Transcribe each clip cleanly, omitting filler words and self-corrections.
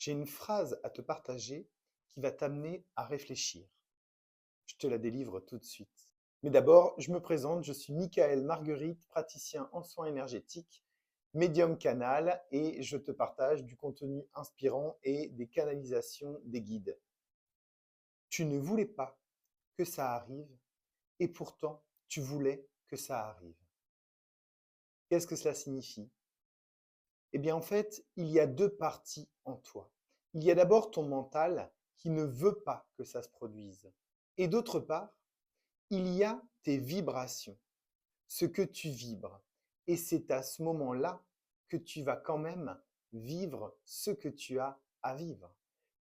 J'ai une phrase à te partager qui va t'amener à réfléchir. Je te la délivre tout de suite. Mais d'abord, je me présente, je suis Michael Marguerite, praticien en soins énergétiques, médium canal, et je te partage du contenu inspirant et des canalisations des guides. Tu ne voulais pas que ça arrive, et pourtant, tu voulais que ça arrive. Qu'est-ce que cela signifie? Eh bien, en fait, il y a deux parties en toi. Il y a d'abord ton mental qui ne veut pas que ça se produise. Et d'autre part, il y a tes vibrations, ce que tu vibres. Et c'est à ce moment-là que tu vas quand même vivre ce que tu as à vivre.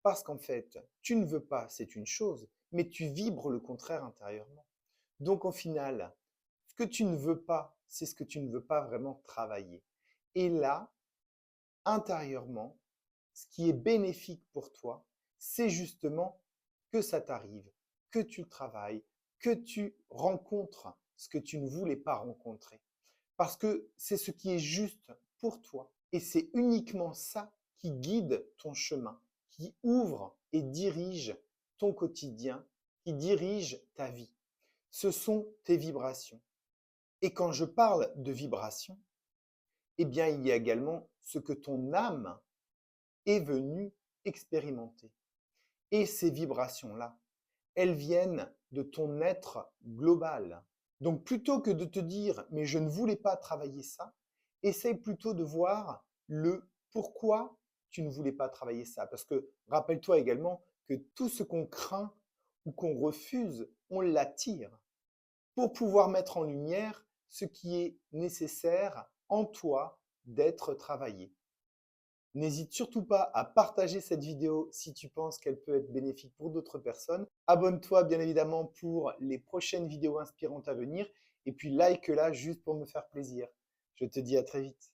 Parce qu'en fait, tu ne veux pas, c'est une chose, mais tu vibres le contraire intérieurement. Donc au final, ce que tu ne veux pas, c'est ce que tu ne veux pas vraiment travailler. Et là, intérieurement, ce qui est bénéfique pour toi, c'est justement que ça t'arrive, que tu le travailles, que tu rencontres ce que tu ne voulais pas rencontrer. Parce que c'est ce qui est juste pour toi. Et c'est uniquement ça qui guide ton chemin, qui ouvre et dirige ton quotidien, qui dirige ta vie. Ce sont tes vibrations. Et quand je parle de vibrations, eh bien, il y a également ce que ton âme est venue expérimenter. Et ces vibrations-là, elles viennent de ton être global. Donc plutôt que de te dire mais je ne voulais pas travailler ça, essaye plutôt de voir le pourquoi tu ne voulais pas travailler ça. Parce que rappelle-toi également que tout ce qu'on craint ou qu'on refuse, on l'attire pour pouvoir mettre en lumière ce qui est nécessaire en toi d'être travaillé. N'hésite surtout pas à partager cette vidéo si tu penses qu'elle peut être bénéfique pour d'autres personnes. Abonne-toi bien évidemment pour les prochaines vidéos inspirantes à venir et puis like-la juste pour me faire plaisir. Je te dis à très vite.